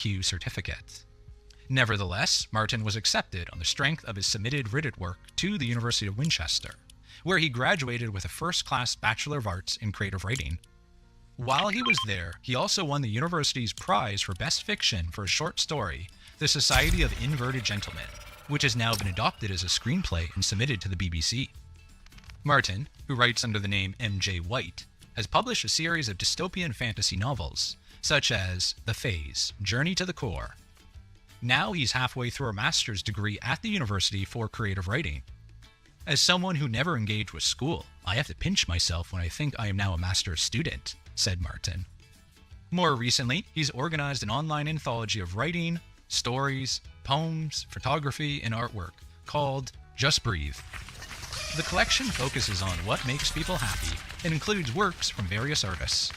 Q certificate. Nevertheless, Martin was accepted on the strength of his submitted written work to the University of Winchester, where he graduated with a first-class Bachelor of Arts in Creative Writing. While he was there, he also won the university's prize for Best Fiction for a short story, The Society of Inverted Gentlemen, which has now been adopted as a screenplay and submitted to the BBC. Martin, who writes under the name M.J. White, has published a series of dystopian fantasy novels, such as The Phase, Journey to the Core. Now he's halfway through a master's degree at the university for creative writing. As someone who never engaged with school, I have to pinch myself when I think I am now a master's student, said Martin. More recently, he's organized an online anthology of writing, stories, poems, photography, and artwork called Just Breathe. The collection focuses on what makes people happy and includes works from various artists.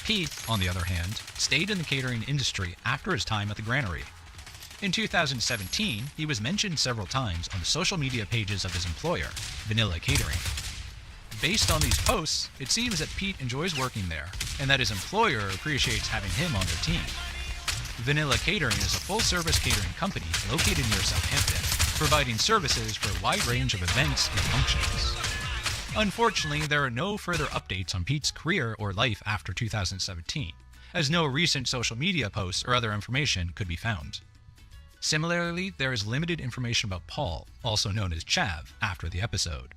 Pete, on the other hand, stayed in the catering industry after his time at the granary. In 2017, he was mentioned several times on the social media pages of his employer, Vanilla Catering. Based on these posts, it seems that Pete enjoys working there, and that his employer appreciates having him on their team. Vanilla Catering is a full-service catering company located near Southampton, providing services for a wide range of events and functions. Unfortunately, there are no further updates on Pete's career or life after 2017, as no recent social media posts or other information could be found. Similarly, there is limited information about Paul, also known as Chav, after the episode.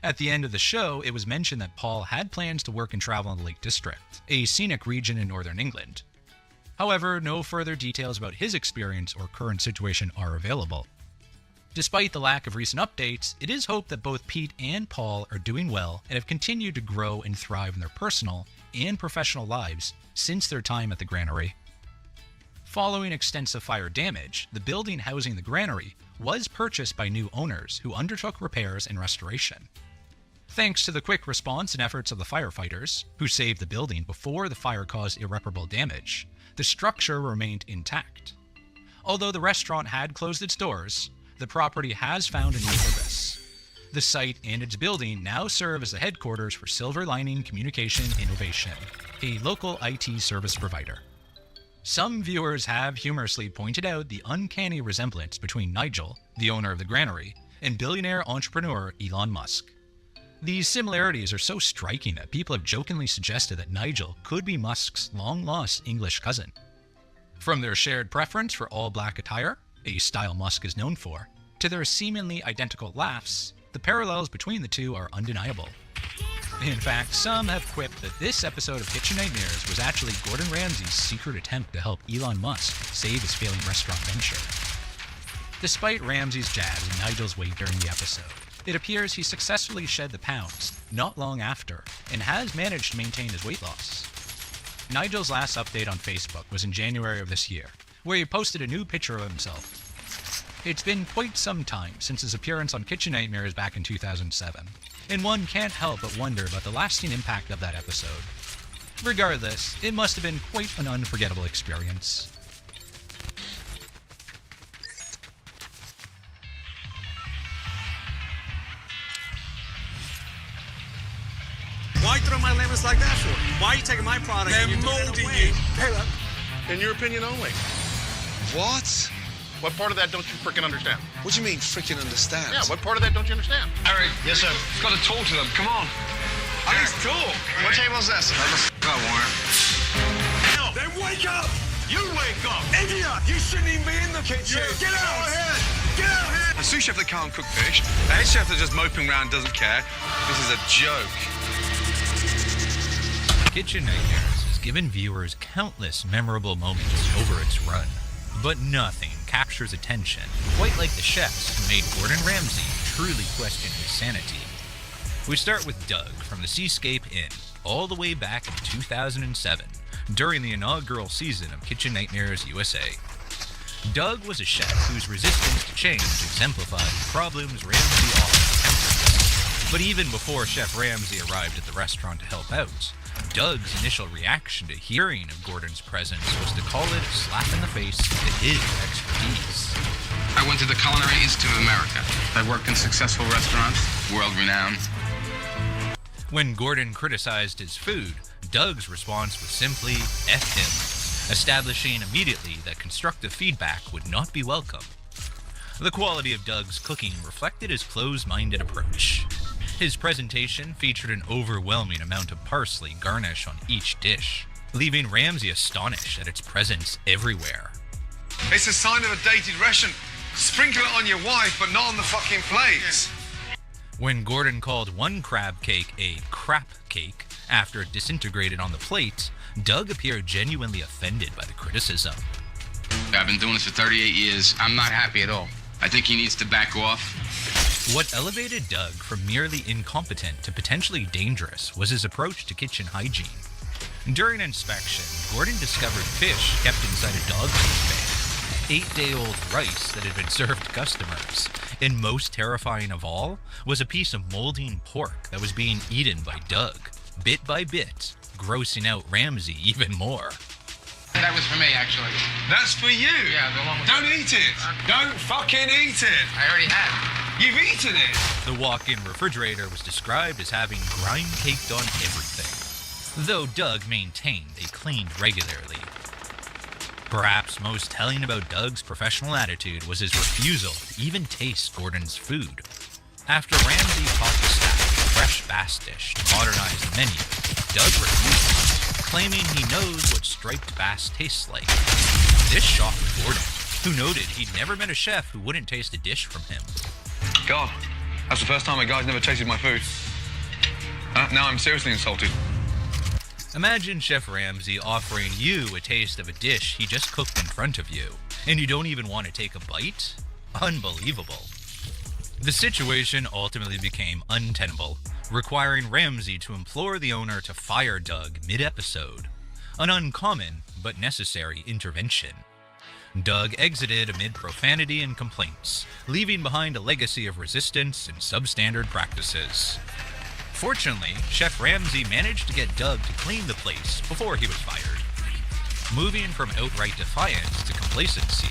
At the end of the show, it was mentioned that Paul had plans to work and travel in the Lake District, a scenic region in northern England. However, no further details about his experience or current situation are available. Despite the lack of recent updates, it is hoped that both Pete and Paul are doing well and have continued to grow and thrive in their personal and professional lives since their time at the granary. Following extensive fire damage, the building housing the granary was purchased by new owners who undertook repairs and restoration. Thanks to the quick response and efforts of the firefighters, who saved the building before the fire caused irreparable damage, the structure remained intact. Although the restaurant had closed its doors, the property has found a new purpose. The site and its building now serve as the headquarters for Silver Lining Communication Innovation, a local IT service provider. Some viewers have humorously pointed out the uncanny resemblance between Nigel, the owner of the granary, and billionaire entrepreneur Elon Musk. These similarities are so striking that people have jokingly suggested that Nigel could be Musk's long-lost English cousin. From their shared preference for all-black attire, a style Musk is known for, to their seemingly identical laughs, the parallels between the two are undeniable. In fact, some have quipped that this episode of Kitchen Nightmares was actually Gordon Ramsay's secret attempt to help Elon Musk save his failing restaurant venture. Despite Ramsay's jabs and Nigel's weight during the episode, it appears he successfully shed the pounds not long after and has managed to maintain his weight loss. Nigel's last update on Facebook was in January of this year, where he posted a new picture of himself. It's been quite some time since his appearance on Kitchen Nightmares back in 2007, and one can't help but wonder about the lasting impact of that episode. Regardless, it must have been quite an unforgettable experience. Why throw my lemons like that for? Why are you taking my product? They're molding you. Hey, look. In your opinion only. What? What part of that don't you freaking understand? What do you mean, freaking understand? Yeah, what part of that don't you understand? Eric, Yes, sir. you've got to talk to them. Come on. At least talk. What table's this? Go, Warren. Then wake up. You wake up. Idiot. You shouldn't even be in the kitchen. Get out of here. Get out of here. A sous chef that can't cook fish. A head chef that's just moping around doesn't care. This is a joke. Kitchen Nightmares has given viewers countless memorable moments over its run, but nothing captures attention quite like the chefs who made Gordon Ramsay truly question his sanity. We start with Doug from the Seascape Inn, all the way back in 2007, during the inaugural season of Kitchen Nightmares USA. Doug was a chef whose resistance to change exemplified the problems Ramsay often encountered. But even before Chef Ramsay arrived at the restaurant to help out, Doug's initial reaction to hearing of Gordon's presence was to call it a slap in the face to his expertise. I went to the Culinary Institute of America. I worked in successful restaurants, world-renowned. When Gordon criticized his food, Doug's response was simply F him. establishing immediately that constructive feedback would not be welcome. The quality of Doug's cooking reflected his closed-minded approach. His presentation featured an overwhelming amount of parsley garnish on each dish, leaving Ramsay astonished at its presence everywhere. It's a sign of a dated restaurant. Sprinkle it on your wife, but not on the fucking plates. When Gordon called one crab cake a crap cake after it disintegrated on the plate, Doug appeared genuinely offended by the criticism. I've been doing this for 38 years. I'm not happy at all. I think he needs to back off. What elevated Doug from merely incompetent to potentially dangerous was his approach to kitchen hygiene. During inspection, Gordon discovered fish kept inside a dog food bag, 8-day-old rice that had been served to customers, and most terrifying of all was a piece of molding pork that was being eaten by Doug, bit by bit, grossing out Ramsay even more. That was for me, actually. That's for you. Yeah, the one with Don't eat it. Don't fucking eat it. I already had. You've eaten it. The walk-in refrigerator was described as having grime caked on everything, though Doug maintained they cleaned regularly. Perhaps most telling about Doug's professional attitude was his refusal to even taste Gordon's food. After Ramsay taught the staff a fresh bass dish to modernize the menu, Doug refused, claiming he knows what striped bass tastes like. This shocked Gordon, who noted he'd never met a chef who wouldn't taste a dish from him. God, that's the first time a guy's never tasted my food. Now I'm seriously insulted. Imagine Chef Ramsay offering you a taste of a dish he just cooked in front of you, and you don't even want to take a bite? Unbelievable. The situation ultimately became untenable, requiring Ramsay to implore the owner to fire Doug mid-episode, an uncommon but necessary intervention. Doug exited amid profanity and complaints, leaving behind a legacy of resistance and substandard practices. Fortunately, Chef Ramsay managed to get Doug to clean the place before he was fired. Moving from outright defiance to complacency,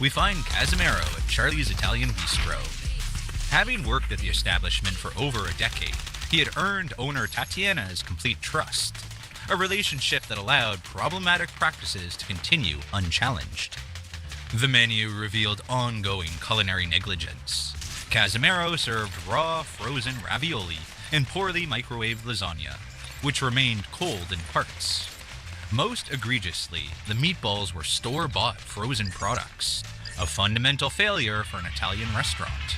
we find Casimiro at Charlie's Italian Bistro. Having worked at the establishment for over a decade, he had earned owner Tatiana's complete trust, a relationship that allowed problematic practices to continue unchallenged. The menu revealed ongoing culinary negligence. Casimiro served raw, frozen ravioli and poorly microwaved lasagna, which remained cold in parts. Most egregiously, the meatballs were store-bought frozen products, a fundamental failure for an Italian restaurant.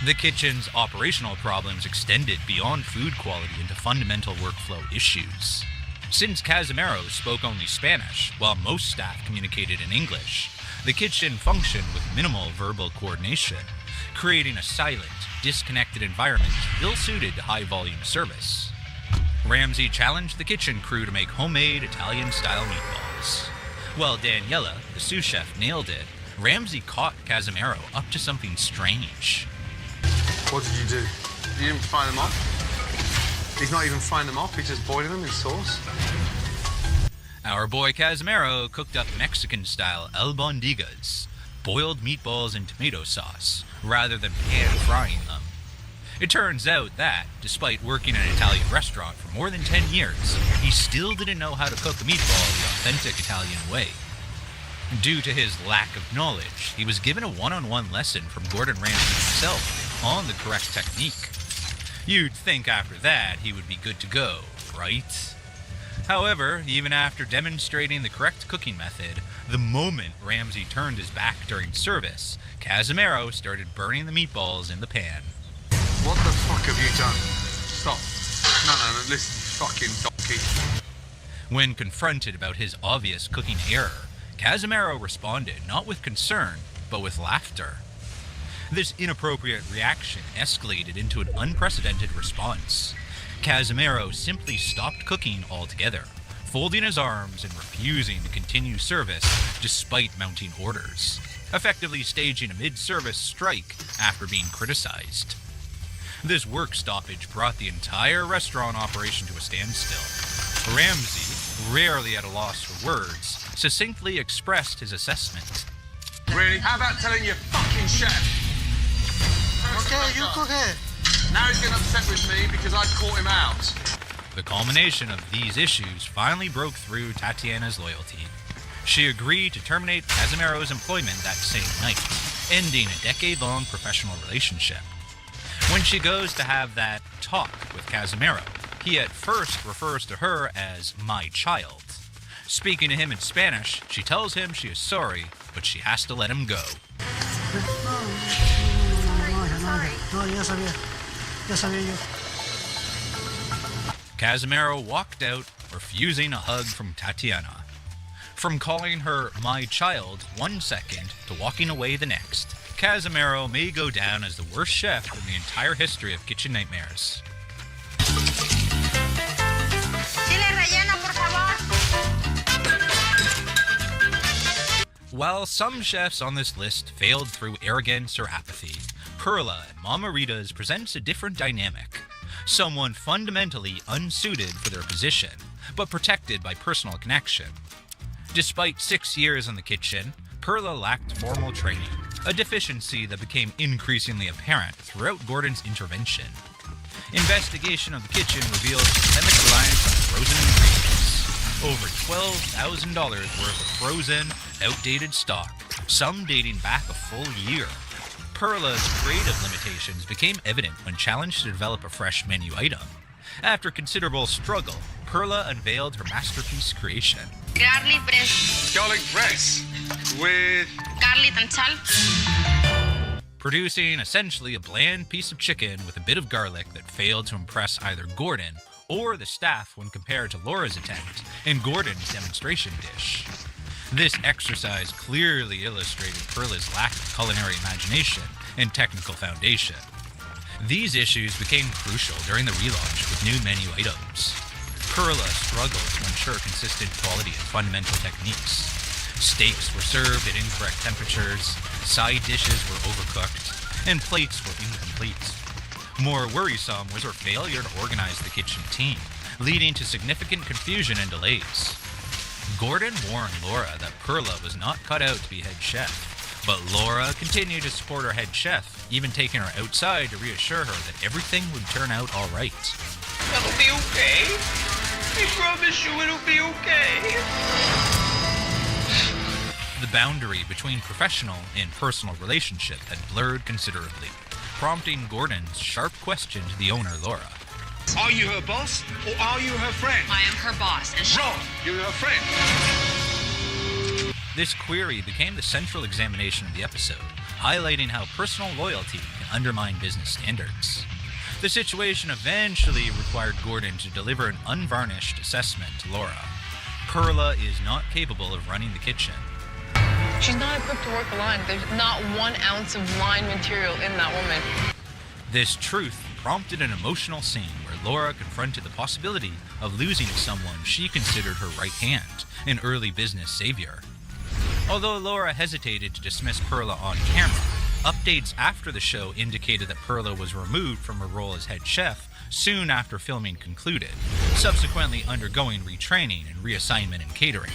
The kitchen's operational problems extended beyond food quality into fundamental workflow issues. Since Casimiro spoke only Spanish, while most staff communicated in English, the kitchen functioned with minimal verbal coordination, creating a silent, disconnected environment ill-suited to high-volume service. Ramsay challenged the kitchen crew to make homemade Italian-style meatballs. While Daniela, the sous chef, nailed it, Ramsay caught Casimiro up to something strange. What did you do? You didn't fry them off? He's not even frying them off, he's just boiling them in sauce? Our boy Casimiro cooked up Mexican-style albondigas, boiled meatballs in tomato sauce, rather than pan-frying them. It turns out that, despite working in an Italian restaurant for more than 10 years, he still didn't know how to cook a meatball the authentic Italian way. Due to his lack of knowledge, he was given a one-on-one lesson from Gordon Ramsay himself on the correct technique. You'd think after that he would be good to go, right? However, even after demonstrating the correct cooking method, the moment Ramsay turned his back during service, Casimiro started burning the meatballs in the pan. What the fuck have you done? Stop. No, listen, fucking donkey. When confronted about his obvious cooking error, Casimiro responded not with concern, but with laughter. This inappropriate reaction escalated into an unprecedented response. Casimiro simply stopped cooking altogether, folding his arms and refusing to continue service despite mounting orders, effectively staging a mid-service strike after being criticized. This work stoppage brought the entire restaurant operation to a standstill. Ramsay, rarely at a loss for words, succinctly expressed his assessment. Really? How about telling your fucking chef? Okay, you cook it. Now he's getting upset with me because I caught him out. The culmination of these issues finally broke through Tatiana's loyalty. She agreed to terminate Casimiro's employment that same night, ending a decade-long professional relationship. When she goes to have that talk with Casimiro, he at first refers to her as my child. Speaking to him in Spanish, she tells him she is sorry, but she has to let him go. Casimiro walked out, refusing a hug from Tatiana. From calling her my child 1 second to walking away the next, Casimiro may go down as the worst chef in the entire history of Kitchen Nightmares. Chile relleno, por favor. While some chefs on this list failed through arrogance or apathy, Perla and Mama Rita's presents a different dynamic. Someone fundamentally unsuited for their position, but protected by personal connection. Despite 6 years in the kitchen, Perla lacked formal training, a deficiency that became increasingly apparent throughout Gordon's intervention. Investigation of the kitchen revealed systemic reliance on frozen ingredients. Over $12,000 worth of frozen, outdated stock, some dating back a full year. Perla's creative limitations became evident when challenged to develop a fresh menu item. After considerable struggle, Perla unveiled her masterpiece creation. Garlic bread. Garlic breast with Garlic and salt. Producing essentially a bland piece of chicken with a bit of garlic that failed to impress either Gordon or the staff when compared to Laura's attempt and Gordon's demonstration dish. This exercise clearly illustrated Perla's lack of culinary imagination and technical foundation. These issues became crucial during the relaunch with new menu items. Perla struggled to ensure consistent quality and fundamental techniques. Steaks were served at incorrect temperatures, side dishes were overcooked, and plates were incomplete. More worrisome was her failure to organize the kitchen team, leading to significant confusion and delays. Gordon warned Laura that Perla was not cut out to be head chef, but Laura continued to support her head chef, even taking her outside to reassure her that everything would turn out all right. It'll be okay. I promise you it'll be okay. The boundary between professional and personal relationship had blurred considerably, prompting Gordon's sharp question to the owner, Laura. Are you her boss or are you her friend? I am her boss, and Wrong. You're her friend. This query became the central examination of the episode, highlighting how personal loyalty can undermine business standards. The situation eventually required Gordon to deliver an unvarnished assessment to Laura. Perla is not capable of running the kitchen. She's not equipped to work a line. There's not 1 ounce of line material in that woman. This truth prompted an emotional scene where Laura confronted the possibility of losing someone she considered her right hand, an early business savior. Although Laura hesitated to dismiss Perla on camera, updates after the show indicated that Perla was removed from her role as head chef soon after filming concluded, subsequently undergoing retraining and reassignment in catering.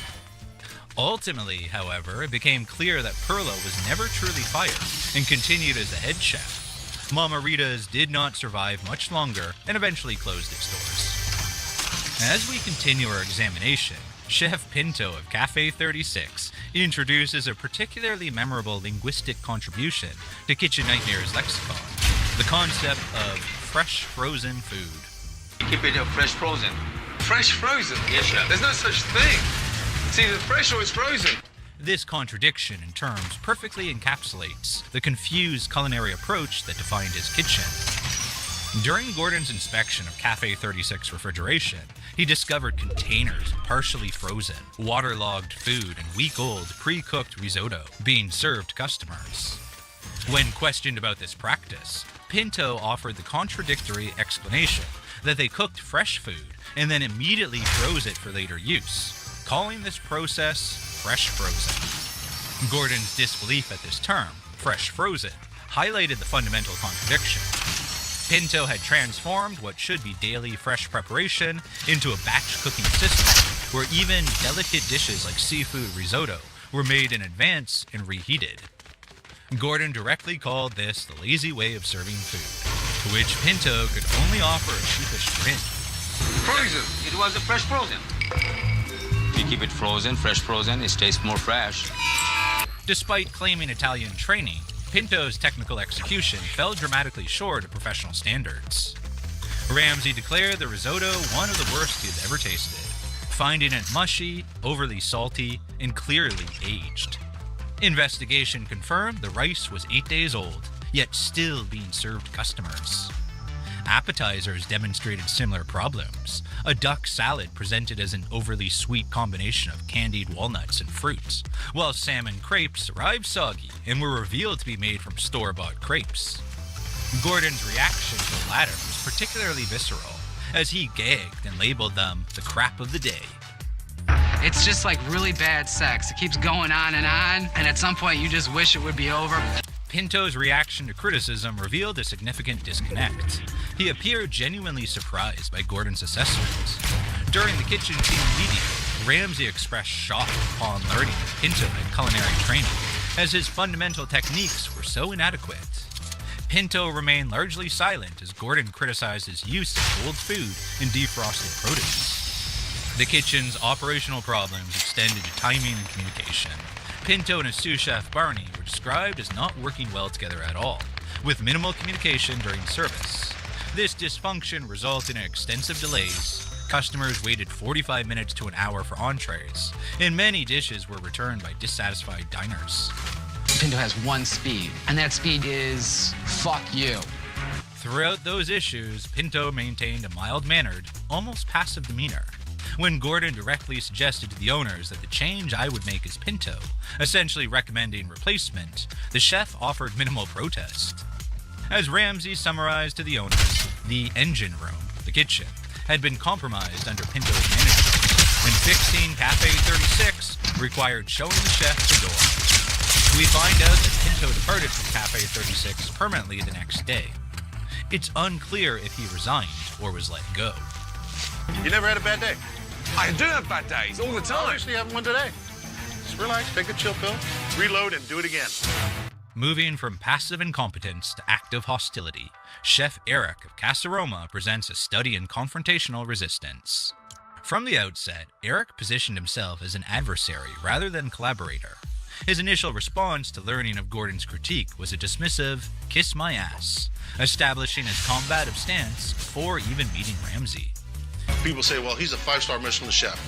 Ultimately, however, it became clear that Perla was never truly fired and continued as the head chef. Mama Rita's did not survive much longer and eventually closed its doors. As we continue our examination, Chef Pinto of Cafe 36 introduces a particularly memorable linguistic contribution to Kitchen Nightmares lexicon, the concept of fresh frozen food. Keep it fresh frozen. Fresh frozen? Yes, chef. There's no such thing. It's either fresh or it's frozen. This contradiction in terms perfectly encapsulates the confused culinary approach that defined his kitchen. During Gordon's inspection of Cafe 36 refrigeration, he discovered containers of partially frozen, waterlogged food and week-old pre-cooked risotto being served to customers. When questioned about this practice, Pinto offered the contradictory explanation that they cooked fresh food and then immediately froze it for later use, calling this process fresh frozen. Gordon's disbelief at this term, fresh frozen, highlighted the fundamental contradiction. Pinto had transformed what should be daily fresh preparation into a batch cooking system, where even delicate dishes like seafood risotto were made in advance and reheated. Gordon directly called this the lazy way of serving food, to which Pinto could only offer a sheepish grin. Frozen. It was a fresh frozen. you keep it frozen, fresh frozen, it tastes more fresh. Despite claiming Italian training, Pinto's technical execution fell dramatically short of professional standards. Ramsey declared the risotto one of the worst he had ever tasted, finding it mushy, overly salty, and clearly aged. Investigation confirmed the rice was 8 days old, yet still being served to customers. Appetizers demonstrated similar problems. A duck salad presented as an overly sweet combination of candied walnuts and fruits, while salmon crepes arrived soggy and were revealed to be made from store-bought crepes. Gordon's reaction to the latter was particularly visceral, as he gagged and labeled them the crap of the day. It's just like really bad sex. It keeps going on, and at some point you just wish it would be over. Pinto's reaction to criticism revealed a significant disconnect. He appeared genuinely surprised by Gordon's assessment. During the kitchen team meeting, Ramsey expressed shock upon learning that Pinto had culinary training, as his fundamental techniques were so inadequate. Pinto remained largely silent as Gordon criticized his use of cold food and defrosted produce. The kitchen's operational problems extended to timing and communication. Pinto and his sous chef Barney were described as not working well together at all, with minimal communication during service. This dysfunction resulted in extensive delays. Customers waited 45 minutes to an hour for entrees, and many dishes were returned by dissatisfied diners. Pinto has one speed, and that speed is fuck you. Throughout those issues, Pinto maintained a mild-mannered, almost passive demeanor. When Gordon directly suggested to the owners that the change I would make is Pinto, essentially recommending replacement, the chef offered minimal protest. As Ramsey summarized to the owners, the engine room, the kitchen, had been compromised under Pinto's management, and fixing Cafe 36 required showing the chef the door. We find out that Pinto departed from Cafe 36 permanently the next day. It's unclear if he resigned or was let go. You never had a bad day? I do have bad days all the time. Obviously, you have one today. Just relax, take a chill pill, reload, and do it again. Moving from passive incompetence to active hostility, Chef Eric of Casa Roma presents a study in confrontational resistance. From the outset, Eric positioned himself as an adversary rather than collaborator. His initial response to learning of Gordon's critique was a dismissive, kiss my ass, establishing his combative stance before even meeting Ramsey. People say, well, he's a 5-star Michelin chef.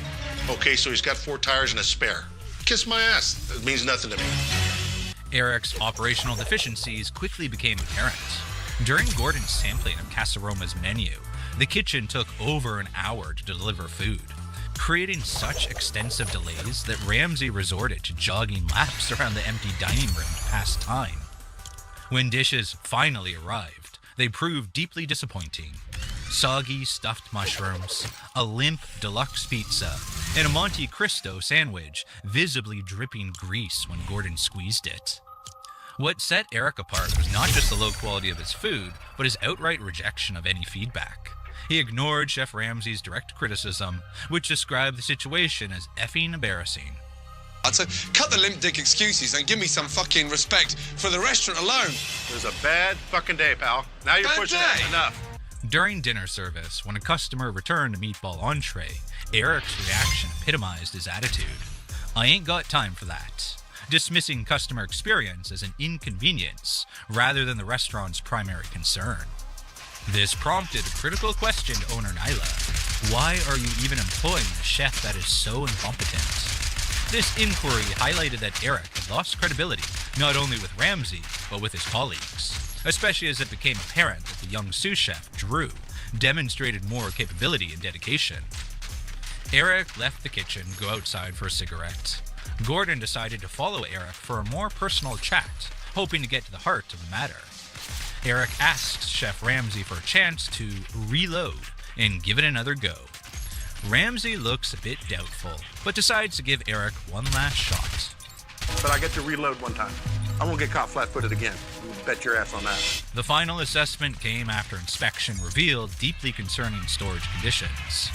Okay, so he's got 4 tires and a spare. Kiss my ass. It means nothing to me. Eric's operational deficiencies quickly became apparent. During Gordon's sampling of Casa Roma's menu, the kitchen took over an hour to deliver food, creating such extensive delays that Ramsey resorted to jogging laps around the empty dining room to pass time. When dishes finally arrived, they proved deeply disappointing. Soggy stuffed mushrooms, a limp deluxe pizza, and a Monte Cristo sandwich visibly dripping grease when Gordon squeezed it. What set Eric apart was not just the low quality of his food, but his outright rejection of any feedback. He ignored Chef Ramsey's direct criticism, which described the situation as effing embarrassing. So cut the limp dick excuses and give me some fucking respect for the restaurant alone. It was a bad fucking day, pal. Now you're pushing it enough. During dinner service, when a customer returned a meatball entree, Eric's reaction epitomized his attitude. I ain't got time for that. Dismissing customer experience as an inconvenience rather than the restaurant's primary concern. This prompted a critical question to owner Nyla. Why are you even employing a chef that is so incompetent? This inquiry highlighted that Eric had lost credibility, not only with Ramsey, but with his colleagues, especially as it became apparent that the young sous chef, Drew, demonstrated more capability and dedication. Eric left the kitchen to go outside for a cigarette. Gordon decided to follow Eric for a more personal chat, hoping to get to the heart of the matter. Eric asked Chef Ramsey for a chance to reload and give it another go. Ramsey looks a bit doubtful, but decides to give Eric one last shot. But I get to reload one time. I won't get caught flat-footed again. You bet your ass on that. The final assessment came after inspection revealed deeply concerning storage conditions.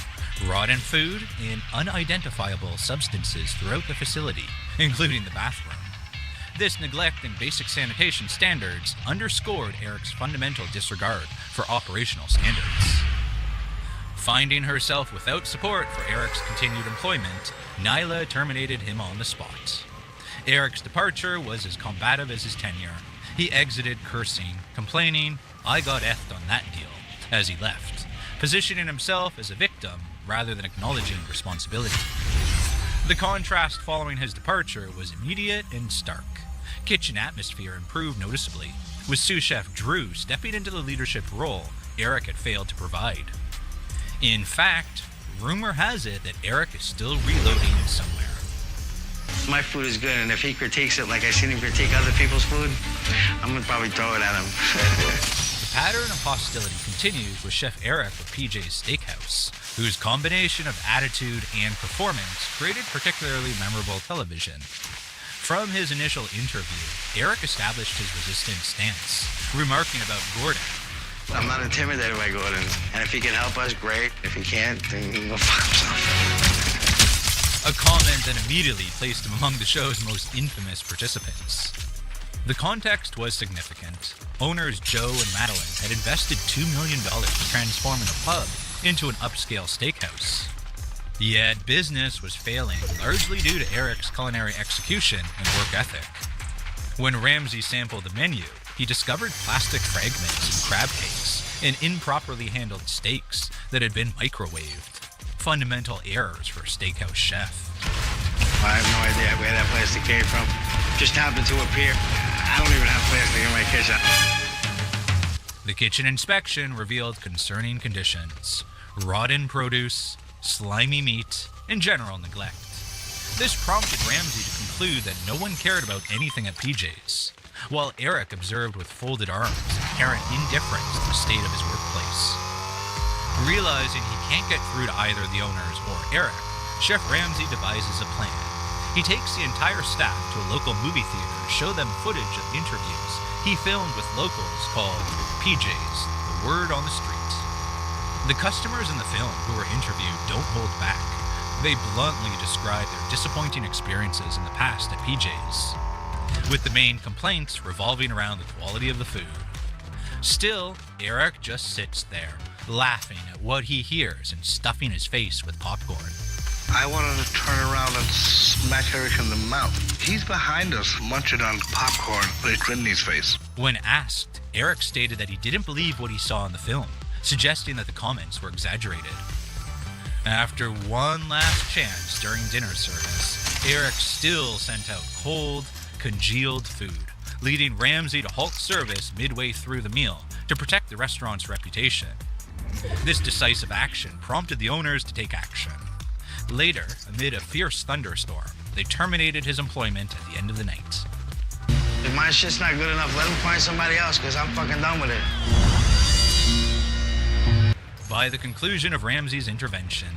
Rotten food and unidentifiable substances throughout the facility, including the bathroom. This neglect in basic sanitation standards underscored Eric's fundamental disregard for operational standards. Finding herself without support for Eric's continued employment, Nyla terminated him on the spot. Eric's departure was as combative as his tenure. He exited cursing, complaining, "I got effed on that deal," as he left, positioning himself as a victim rather than acknowledging responsibility. The contrast following his departure was immediate and stark. Kitchen atmosphere improved noticeably, with sous chef Drew stepping into the leadership role Eric had failed to provide. In fact, rumor has it that Eric is still reloading somewhere. My food is good, and if he critiques it like I seen him critique other people's food, I'm gonna probably throw it at him. The pattern of hostility continues with Chef Eric of PJ's Steakhouse, whose combination of attitude and performance created particularly memorable television. From his initial interview, Eric established his resistant stance, remarking about Gordon. I'm not intimidated by Gordon, and if he can help us, great. If he can't, then he can go fuck himself. A comment that immediately placed him among the show's most infamous participants. The context was significant. Owners Joe and Madeline had invested $2 million to transform a pub into an upscale steakhouse. Yet business was failing, largely due to Eric's culinary execution and work ethic. When Ramsay sampled the menu, he discovered plastic fragments and crab cakes and improperly handled steaks that had been microwaved. Fundamental errors for a steakhouse chef. I have no idea where that plastic came from. Just happened to appear. I don't even have plastic in my kitchen. The kitchen inspection revealed concerning conditions: rotten produce, slimy meat, and general neglect. This prompted Ramsay to conclude that no one cared about anything at PJ's, while Eric observed with folded arms apparent indifference to the state of his workplace. Realizing he can't get through to either the owners or Eric, Chef Ramsay devises a plan. He takes the entire staff to a local movie theater to show them footage of interviews he filmed with locals called PJ's, the word on the street. The customers in the film who were interviewed don't hold back. They bluntly describe their disappointing experiences in the past at PJ's, with the main complaints revolving around the quality of the food. Still, Eric just sits there, laughing at what he hears and stuffing his face with popcorn. I wanted to turn around and smack Eric in the mouth. He's behind us, munching on popcorn with a grin in his face. When asked, Eric stated that he didn't believe what he saw in the film, suggesting that the comments were exaggerated. After one last chance during dinner service, Eric still sent out cold, congealed food, leading Ramsay to halt service midway through the meal to protect the restaurant's reputation. This decisive action prompted the owners to take action. Later, amid a fierce thunderstorm, they terminated his employment at the end of the night. If my shit's not good enough, let him find somebody else, because I'm fucking done with it. By the conclusion of Ramsay's intervention,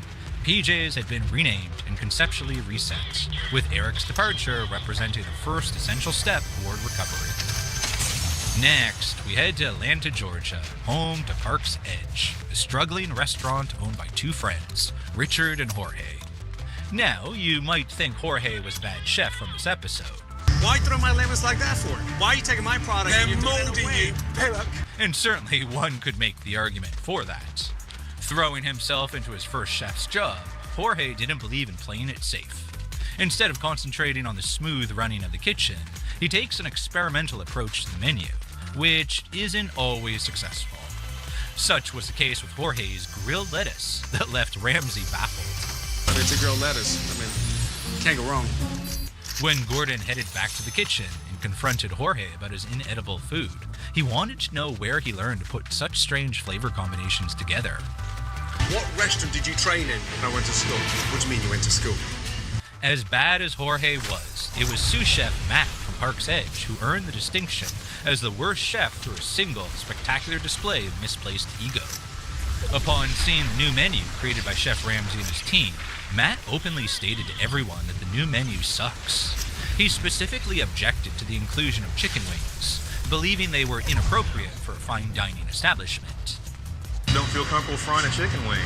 PJ's had been renamed and conceptually reset, with Eric's departure representing the first essential step toward recovery. Next, we head to Atlanta, Georgia, home to Park's Edge, a struggling restaurant owned by two friends, Richard and Jorge. Now, you might think Jorge was a bad chef from this episode. Why throw my lemons like that for? Why are you taking my product and you're molding you? And certainly one could make the argument for that. Throwing himself into his first chef's job, Jorge didn't believe in playing it safe. Instead of concentrating on the smooth running of the kitchen, he takes an experimental approach to the menu, which isn't always successful. Such was the case with Jorge's grilled lettuce that left Ramsay baffled. It's a grilled lettuce. I mean, can't go wrong. When Gordon headed back to the kitchen and confronted Jorge about his inedible food, he wanted to know where he learned to put such strange flavor combinations together. What restaurant did you train in? I went to school. What do you mean you went to school? As bad as Jorge was, it was sous chef Matt from Park's Edge who earned the distinction as the worst chef through a single spectacular display of misplaced ego. Upon seeing the new menu created by Chef Ramsay and his team, Matt openly stated to everyone that the new menu sucks. He specifically objected to the inclusion of chicken wings, believing they were inappropriate for a fine dining establishment. Don't feel comfortable frying a chicken wing.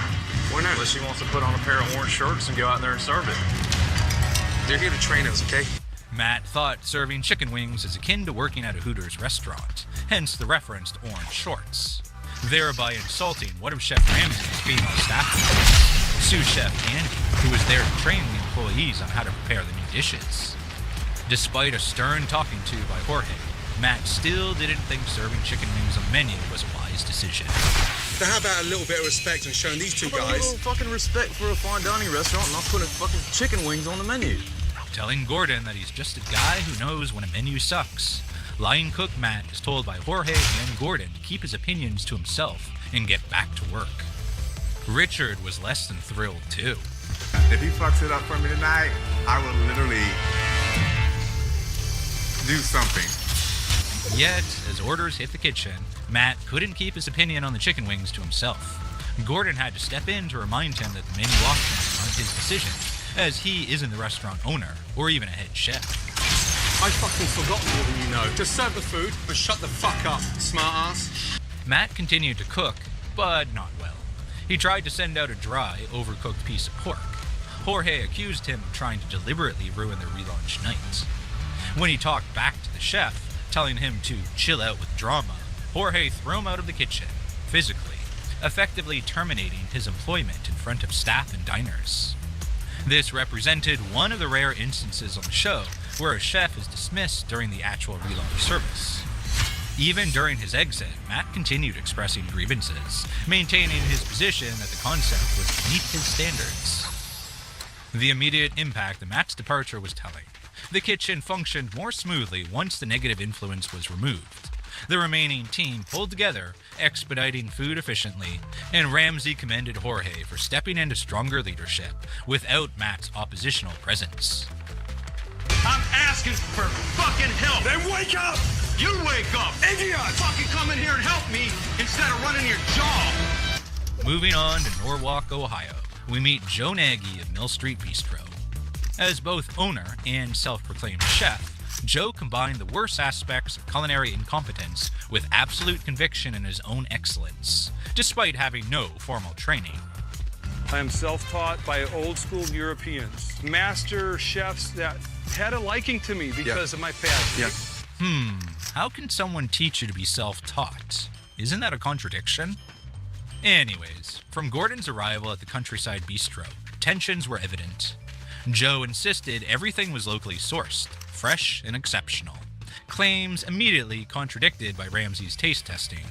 Why not? Unless he wants to put on a pair of orange shirts and go out there and serve it. They're here to train us, okay? Matt thought serving chicken wings is akin to working at a Hooters restaurant, hence the reference to orange shorts. thereby insulting one of Chef Ramsay's female staff members, sous chef Andy, who was there to train the employees on how to prepare the new dishes. Despite a stern talking to by Jorge, Matt still didn't think serving chicken wings on the menu was a wise decision. So how about a little bit of respect and showing these two A guys? little fucking respect for a fine dining restaurant and not putting fucking chicken wings on the menu. Telling Gordon that he's just a guy who knows when a menu sucks. Line cook Matt is told by Jorge and Gordon to keep his opinions to himself and get back to work. Richard was less than thrilled too. If he fucks it up for me tonight, I will literally do something. Yet, as orders hit the kitchen, Matt couldn't keep his opinion on the chicken wings to himself. Gordon had to step in to remind him that the menu options aren't his decision, as he isn't the restaurant owner or even a head chef. I fucking forgot more than you know. Just serve the food and shut the fuck up, smart ass. Matt continued to cook, but not well. He tried to send out a dry, overcooked piece of pork. Jorge accused him of trying to deliberately ruin their relaunch night. When he talked back to the chef, telling him to chill out with drama, Jorge threw him out of the kitchen, physically, effectively terminating his employment in front of staff and diners. This represented one of the rare instances on the show where a chef is dismissed during the actual relaunch service. Even during his exit, Matt continued expressing grievances, maintaining his position that the concept was beneath his standards. The immediate impact of Matt's departure was telling. The kitchen functioned more smoothly once the negative influence was removed. The remaining team pulled together, expediting food efficiently, and Ramsay commended Jorge for stepping into stronger leadership without Matt's oppositional presence. I'm asking for fucking help. Then wake up! You wake up! Idiot! Fucking come in here and help me instead of running your job! Moving on to Norwalk, Ohio, we meet Joe Nagy of Mill Street Bistro. As both owner and self-proclaimed chef, Joe combined the worst aspects of culinary incompetence with absolute conviction in his own excellence, despite having no formal training. I am self-taught by old-school Europeans, master chefs that had a liking to me because of my past. How can someone teach you to be self-taught? Isn't that a contradiction? Anyways, from Gordon's arrival at the Countryside Bistro, tensions were evident. Joe insisted everything was locally sourced, fresh and exceptional. Claims immediately contradicted by Ramsay's taste testing.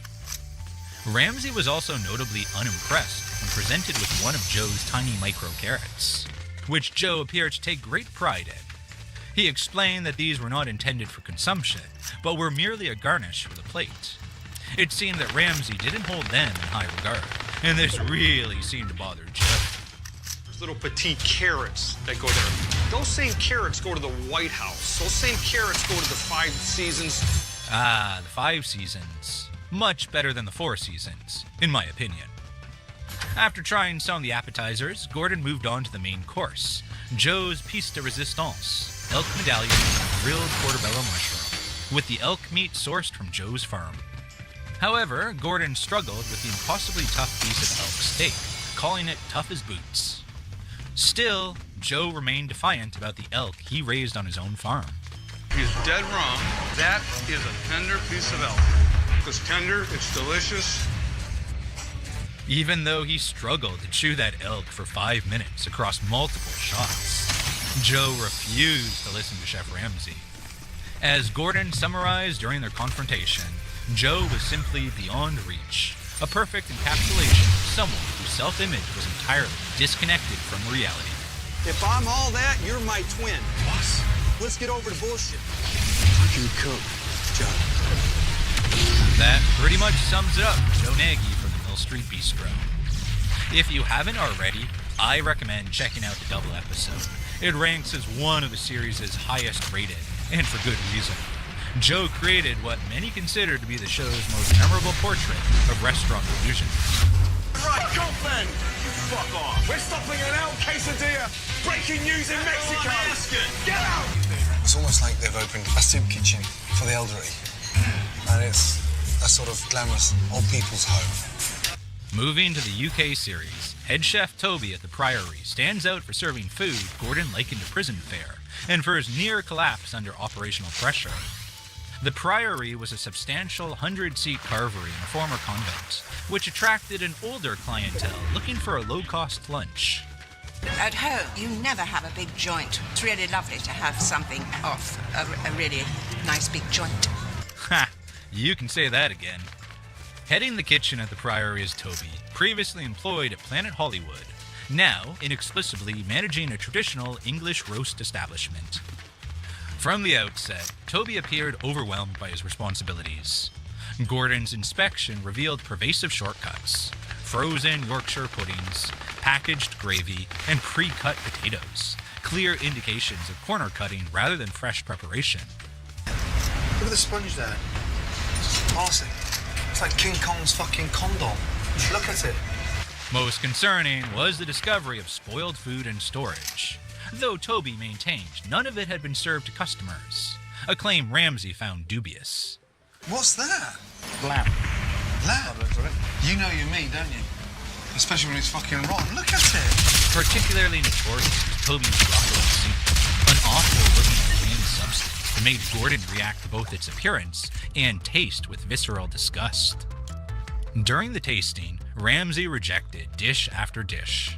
Ramsay was also notably unimpressed when presented with one of Joe's tiny micro carrots, which Joe appeared to take great pride in. He explained that these were not intended for consumption, but were merely a garnish for the plate. It seemed that Ramsay didn't hold them in high regard, and this really seemed to bother Joe. Little petite carrots that go there. Those same carrots go to the White House. Those same carrots go to the 5 Seasons. Ah, the 5 Seasons. Much better than the 4 Seasons, in my opinion. After trying some of the appetizers, Gordon moved on to the main course, Joe's piece de resistance, elk medallions and grilled portobello mushroom, with the elk meat sourced from Joe's farm. However, Gordon struggled with the impossibly tough piece of elk steak, calling it tough as boots. Still, Joe remained defiant about the elk he raised on his own farm. He's dead wrong. That is a tender piece of elk. It's tender, it's delicious. Even though he struggled to chew that elk for 5 minutes across multiple shots, Joe refused to listen to Chef Ramsay. As Gordon summarized during their confrontation, Joe was simply beyond reach, a perfect encapsulation of someone whose self-image was entirely disconnected from reality. If I'm all that, you're my twin. Boss, let's get over the bullshit. How can you cook, Joe? That pretty much sums it up for Joe Nagy from the Mill Street Bistro. If you haven't already, I recommend checking out the double episode. It ranks as one of the series' highest rated, and for good reason. Joe created what many consider to be the show's most memorable portrait of restaurant illusion. Right, fuck off then! You fuck off! We're stopping an El Quesadilla! Breaking news in Mexico! Get out! It's almost like they've opened a soup kitchen for the elderly. And it's a sort of glamorous old people's home. Moving to the UK series, head chef Toby at the Priory stands out for serving food Gordon likened to prison fare, and for his near collapse under operational pressure. The priory was a substantial 100-seat carvery in a former convent, which attracted an older clientele looking for a low-cost lunch. At home, you never have a big joint. It's really lovely to have something off, a really nice big joint. Ha! You can say that again. Heading the kitchen at the priory is Toby, previously employed at Planet Hollywood, now inexplicably managing a traditional English roast establishment. From the outset, Toby appeared overwhelmed by his responsibilities. Gordon's inspection revealed pervasive shortcuts: frozen Yorkshire puddings, packaged gravy, and pre-cut potatoes. Clear indications of corner cutting rather than fresh preparation. Look at the sponge there. It's just plastic. It's like King Kong's fucking condom. Look at it. Most concerning was the discovery of spoiled food in storage, though Toby maintained none of it had been served to customers, a claim Ramsay found dubious. What's that? Lamb. Lamb? You know you mean, don't you? Especially when it's fucking rotten. Look at it! Particularly notorious was Toby's broccoli soup, an awful-looking green substance that made Gordon react to both its appearance and taste with visceral disgust. During the tasting, Ramsay rejected dish after dish,